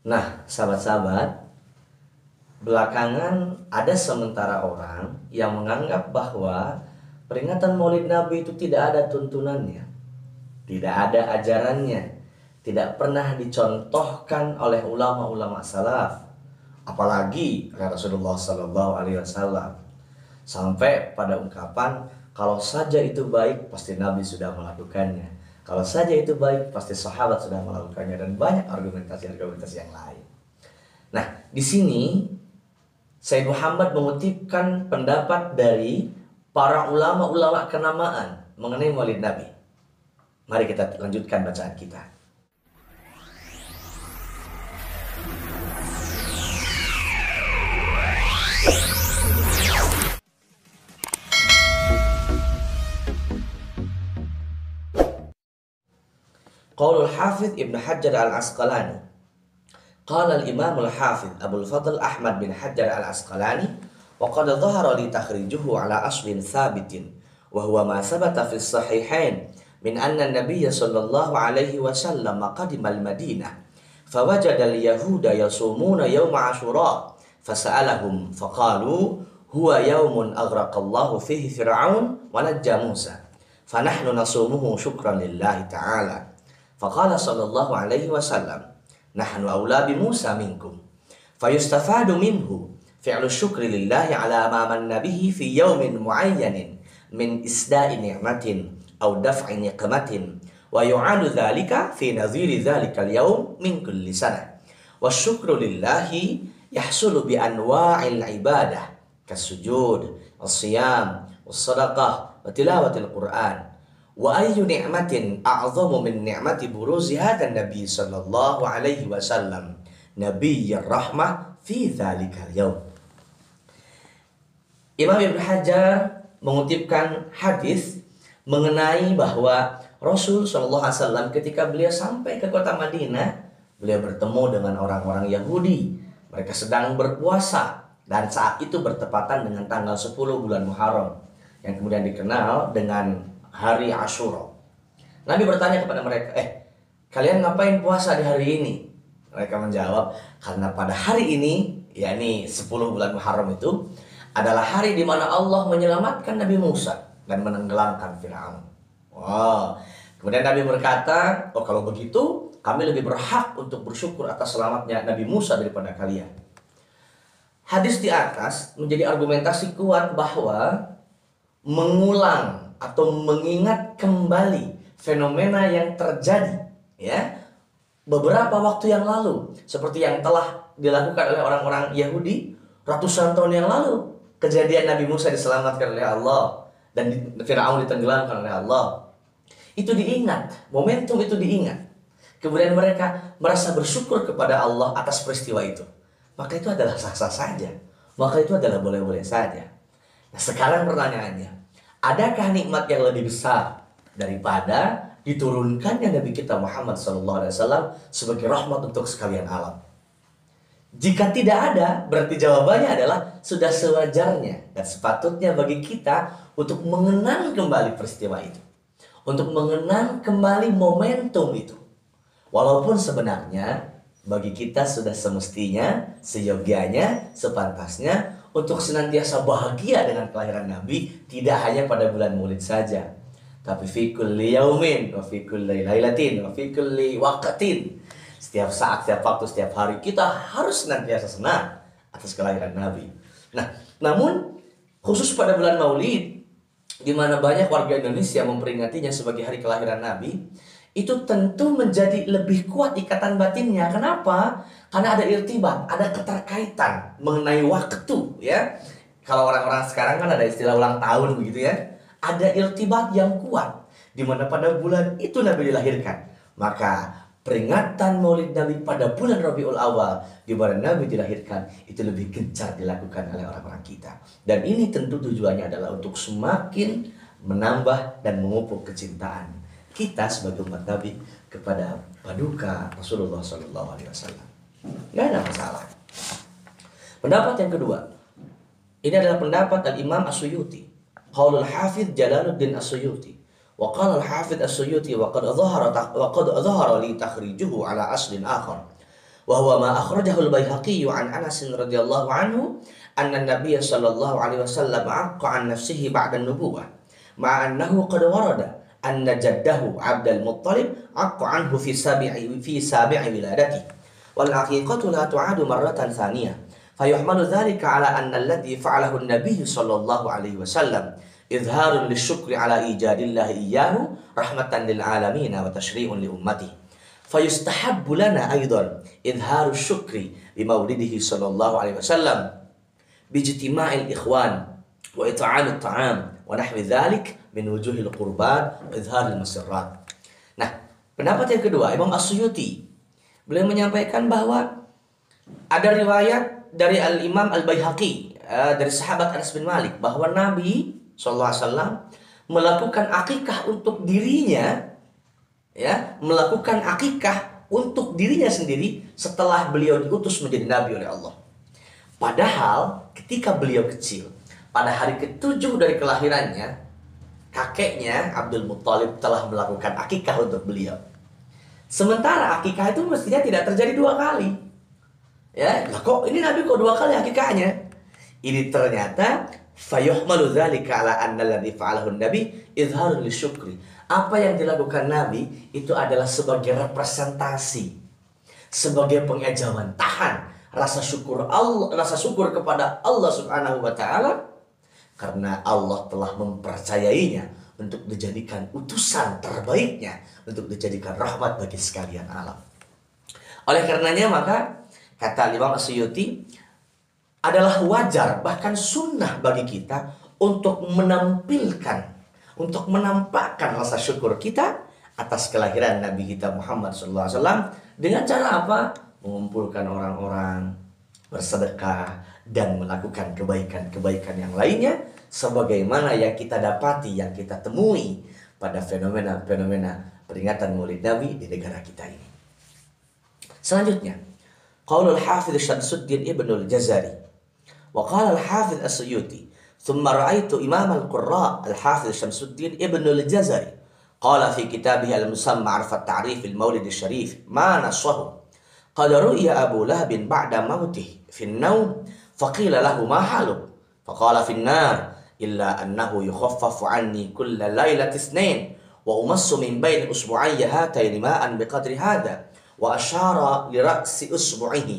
Nah, sahabat-sahabat, belakangan ada sementara orang yang menganggap bahwa peringatan Maulid Nabi itu tidak ada tuntunannya, tidak ada ajarannya, tidak pernah dicontohkan oleh ulama-ulama salaf, apalagi oleh Rasulullah Sallallahu Alaihi Wasallam, sampai pada ungkapan kalau saja itu baik pasti Nabi sudah melakukannya, kalau saja itu baik pasti sahabat sudah melakukannya, dan banyak argumentasi-argumentasi yang lain. Nah, di sini Sayyid Muhammad mengutipkan pendapat dari para ulama-ulama kenamaan mengenai Maulid Nabi. Mari kita lanjutkan bacaan kita. Qaulul Hafidh Ibn Hajar al-Asqalani. Qala al-Imam al-Hafidh Abul Fadl Ahmad bin Hajar al-Asqalani wa qad dhahara li takhrijuhu ala aslin thabitin wa huwa ma thabata fi as-sahihain min anna an-nabiy sallallahu alaihi wasallam qadima al-Madinah fawajada al-yahuda yasumuna yawm Ashura fasa'alahum faqalu huwa yawmun aghraqallahu fihi Fir'aun wa najja Musa fanahnu nasumuhu syukran lillahi ta'ala faqala sallallahu alaihi wasallam nahnu awla bi Musa minkum fayustafadu minhu fi'lu syukri lillahi ala ma manna bihi fi yawmin muayyanin min isda'i ni'matin aw daf'i niqmatin wa yu'adu dhalika fi nadhiri dhalika al-yawm min kulli sana wa syukru lillahi yahsulu bi anwa'il ibadah kasujud was-siyam was-sadaqah wa tilawatil Qur'an. Wa ayyu ni'matin a'zamu min ni'mati buruzi hadzal nabi sallallahu alaihi wasallam nabiyyir rahmah fi dzalikal yaum. Imam Ibnu Hajar mengutipkan hadis mengenai bahwa Rasul sallallahu alaihi wasallam ketika beliau sampai ke kota Madinah, beliau bertemu dengan orang-orang Yahudi. Mereka sedang berpuasa dan saat itu bertepatan dengan tanggal 10 bulan Muharram yang kemudian dikenal dengan hari Ashura. Nabi bertanya kepada mereka, kalian ngapain puasa di hari ini? Mereka menjawab, karena pada hari ini, yakni 10 bulan Muharram itu adalah hari di mana Allah menyelamatkan Nabi Musa dan menenggelamkan Fir'aun. Wow. Kemudian Nabi berkata, kalau begitu kami lebih berhak untuk bersyukur atas selamatnya Nabi Musa daripada kalian. Hadis di atas menjadi argumentasi kuat bahwa mengulang atau mengingat kembali fenomena yang terjadi beberapa waktu yang lalu, seperti yang telah dilakukan oleh orang-orang Yahudi ratusan tahun yang lalu. Kejadian Nabi Musa diselamatkan oleh Allah dan Fir'aun ditenggelamkan oleh Allah. Itu diingat, momentum itu diingat. Kemudian mereka merasa bersyukur kepada Allah atas peristiwa itu. Maka itu adalah sah-sah saja. Maka itu adalah boleh-boleh saja. Nah, sekarang pertanyaannya, adakah nikmat yang lebih besar daripada diturunkannya Nabi kita Muhammad SAW sebagai rahmat untuk sekalian alam? Jika tidak ada, berarti jawabannya adalah sudah sewajarnya dan sepatutnya bagi kita untuk mengenang kembali peristiwa itu, untuk mengenang kembali momentum itu. Walaupun sebenarnya bagi kita sudah semestinya, seyogianya, sepantasnya untuk senantiasa bahagia dengan kelahiran Nabi, tidak hanya pada bulan Maulid saja, tapi fi kulli yaumin wa fi kulli lailatin wa fi kulli waqtin. Setiap saat, setiap waktu, setiap hari kita harus senantiasa senang atas kelahiran Nabi. Nah, namun khusus pada bulan Maulid, di mana banyak warga Indonesia memperingatinya sebagai hari kelahiran Nabi, itu tentu menjadi lebih kuat ikatan batinnya. Kenapa? Karena ada irtibat, ada keterkaitan mengenai waktu, ya. Kalau orang-orang sekarang kan ada istilah ulang tahun begitu ya. Ada irtibat yang kuat di mana pada bulan itu Nabi dilahirkan. Maka peringatan Maulid Nabi pada bulan Rabiul Awal di mana Nabi dilahirkan itu lebih gencar dilakukan oleh orang-orang kita. Dan ini tentu tujuannya adalah untuk semakin menambah dan memupuk kecintaan kita sebagai umat Nabi kepada paduka Rasulullah SAW. Nggak ada masalah. Pendapat yang kedua, ini adalah pendapat Al-Imam As-Suyuti, Qaulul Hafidh Jalaluddin As-Suyuti. Wa qala al-Hafidh As-Suyuti wa qad dhahara li takhrijuhu ala aslin akhar Wa huwa ma akhrajahu al-Baihaqi an Anas radhiyallahu anhu anna an-nabiy sallallahu alaihi wasallam aqqa an nafsihi ba'da an-nubuwah ma'a annahu qad warada anna jaddahu Abdul Muttalib aqqa anhu fi sabi'i wiladati wal aqiqatu la tu'adu marratan thaniyah fayuhmalu dhalika ala anna alladhi fa'alahu an-nabiy sallallahu alaihi wasallam izharun lisyukri ala ijadillahi iyyahu rahmatan lil alamin wa tashri'un li ummati fayustahabbu lana aidan izharu syukri bi maulidihi sallallahu alaihi wasallam bijtima'il ikhwan wa it'amit ta'am wa nahwi dzalik min wujuhil qurban wa izharil masirrat. Nah, pendapat yang kedua Imam As-Suyuti, beliau menyampaikan bahwa ada riwayat dari Al-Imam Al-Baihaqi dari sahabat Anas bin Malik bahwa Nabi sallallahu alaihi wasallam melakukan akikah untuk dirinya, ya, melakukan akikah untuk dirinya sendiri setelah beliau diutus menjadi nabi oleh Allah. Padahal ketika beliau kecil, pada hari ke-7 dari kelahirannya, kakeknya Abdul Muttalib telah melakukan akikah untuk beliau. Sementara akikah itu mestinya tidak terjadi 2 kali. Ya, lah kok ini Nabi kok 2 kali akikahnya? Ini ternyata fayuhmalu dzalika ala anna alladzi fa'alahu an-nabi izharun lisyukri. Apa yang dilakukan Nabi itu adalah sebagai representasi, sebagai pengejawantahan rasa syukur kepada Allah Subhanahu wa taala karena Allah telah mempercayainya untuk dijadikan utusan terbaiknya, untuk dijadikan rahmat bagi sekalian alam. Oleh karenanya maka kata Imam As-Suyuti adalah wajar bahkan sunnah bagi kita untuk menampilkan, untuk menampakkan rasa syukur kita atas kelahiran Nabi kita Muhammad SAW dengan cara apa? Mengumpulkan orang-orang, bersedekah, dan melakukan kebaikan-kebaikan yang lainnya sebagaimana yang kita dapati, yang kita temui pada fenomena-fenomena peringatan Maulid Nabi di negara kita ini. Selanjutnya, qaulul Hafidz Syamsuddin Ibnul Jazari wa qala al-Hafidz As-Suyuti thumma ra'aitu Imam al-Qurra al-Hafidz Syamsuddin Ibnul Jazari qala fi kitabih al-musamma 'arfa at-ta'rif al-Maulid asy-Syarif ma nassahu qad ru'ya Abu Lahab ba'da mautih fi an-nawm faqila lahu ma haluk faqala fi an-nar illa annahu yukhaffafu 'anni kulla lailati itsnain wa umassu min baini usbu'ayya hatayn ma'an biqadri hadha wa asyara li ra'si usbu'ihi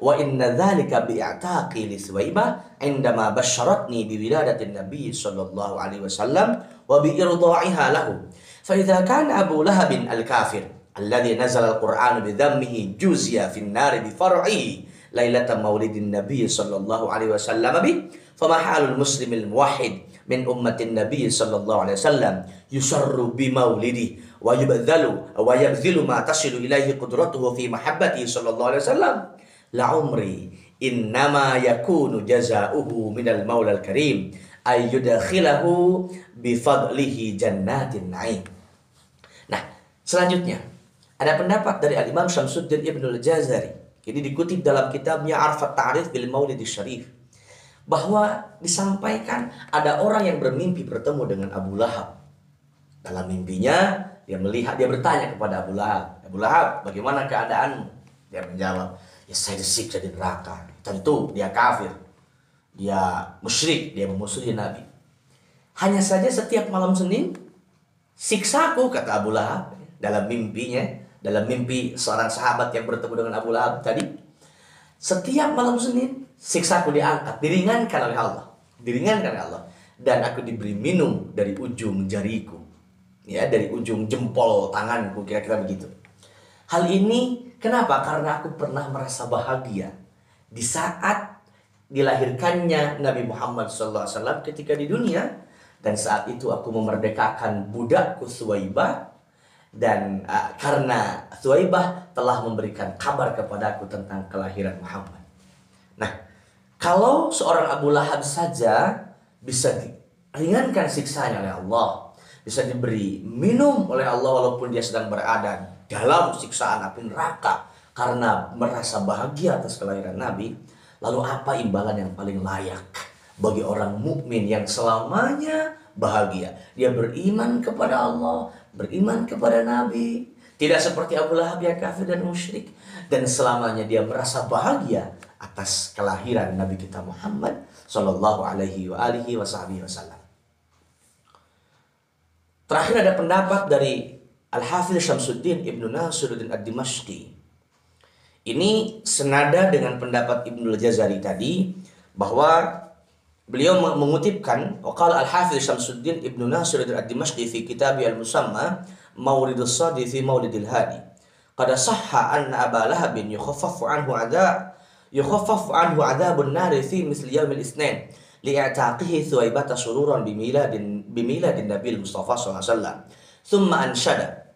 wa inna dhalika bi'ataqi li Suwaybah 'indama basyaratni bi wiladati an-nabiy sallallahu alaihi wasallam wa bi irda'iha lahu fa idza kana Abu Lahab al-kafir alladhi nazala al-Qur'an bi dhammihi juzya fi an-nar bi far'ihi lailata maulidin nabiy sallallahu alaihi wasallam bi fama halul muslimil muwahhid min ummatin nabiy sallallahu alaihi wasallam yusarru bi maulidi wa yabdhalu ma tasilu ilaihi qudratuhu fi mahabbati sallallahu alaihi wasallam la umri innama yakunu jazaohu minal maulal karim ay yudakhilahu bi fadlihi jannatin na'im. Nah, selanjutnya ada pendapat dari Al-Imam Syamsuddin Ibnul Jazari. Ini dikutip dalam kitabnya Arfat Ta'rif bil Maulid Syarif, bahwa disampaikan ada orang yang bermimpi bertemu dengan Abu Lahab. Dalam mimpinya dia bertanya kepada Abu Lahab, "Abu Lahab, bagaimana keadaanmu?" Dia menjawab, "Ya saya disiksa di neraka." Tentu dia kafir, dia musyrik, dia memusuhi Nabi. Hanya saja setiap malam Senin siksaku, kata Abu Lahab dalam mimpinya. Dalam mimpi seorang sahabat yang bertemu dengan Abu Lahab tadi, setiap malam Senin siksaku diangkat, diringankan oleh Allah, dan aku diberi minum dari ujung jariku, ya, dari ujung jempol tanganku, kira-kira begitu. Hal ini kenapa? Karena aku pernah merasa bahagia di saat dilahirkannya Nabi Muhammad SAW ketika di dunia, dan saat itu aku memerdekakan budakku Suwaybah. Dan karena Suwaybah telah memberikan kabar kepadaku tentang kelahiran Muhammad. Nah, kalau seorang Abu Lahab saja bisa diringankan siksanya oleh Allah, bisa diberi minum oleh Allah walaupun dia sedang berada dalam siksaan api neraka karena merasa bahagia atas kelahiran Nabi, lalu apa imbalan yang paling layak bagi orang mukmin yang selamanya bahagia? Dia beriman kepada Allah, beriman kepada Nabi, tidak seperti Abu Lahab yang kafir dan musyrik. dan selamanya dia merasa bahagia atas kelahiran Nabi kita Muhammad sallallahu alaihi wasallam. Terakhir ada pendapat dari Al-Hafidz Syamsuddin Ibnu Nasiruddin Ad-Dimashqi. Ini senada dengan pendapat Ibnul Jazari tadi, bahwa beliau mengutipkan waqala Al-Hafidz Syamsuddin Ibnu Nasiruddin Ad-Dimashqi fi kitab Al-Musamma Mauridus Sadi fi Maulidil Hadi. Qad sahha anna Aba Lahabin yukhaffafu anhu adabun nari fi misli yaumil Itsnain li'ataqihi Thuwaibata sururan bimiladin Nabil Mustafa sallallahu alaihi wasallam. Thumma anshada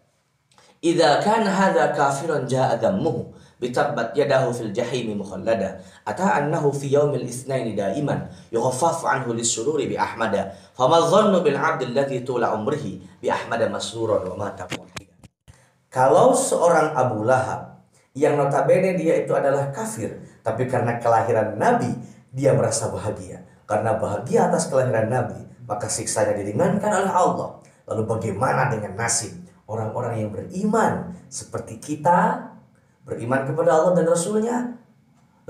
idza kana hadha kafiran jaa dhammuhu bitabbat yadahu fil jahimi mukhallada ata annahu fi yaumil Itsnain daiman yukhaffafu anhu lis-sururi bi Ahmada fama dhannu bil 'abdi alladhi tula umrihi bi Ahmada masruran wa mata muwahhidan. Kalau seorang Abu Lahab yang notabene dia itu adalah kafir, tapi karena kelahiran Nabi dia merasa bahagia. Karena bahagia atas kelahiran Nabi, maka siksanya diringankan oleh Allah. Lalu bagaimana dengan nasib orang-orang yang beriman seperti kita, beriman kepada Allah dan Rasulnya,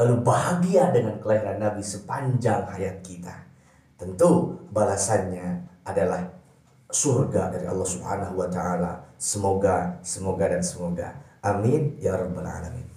lalu bahagia dengan kelahiran Nabi sepanjang hayat kita? Tentu balasannya adalah surga dari Allah Subhanahu wa taala. Semoga. Amin ya rabbal alamin.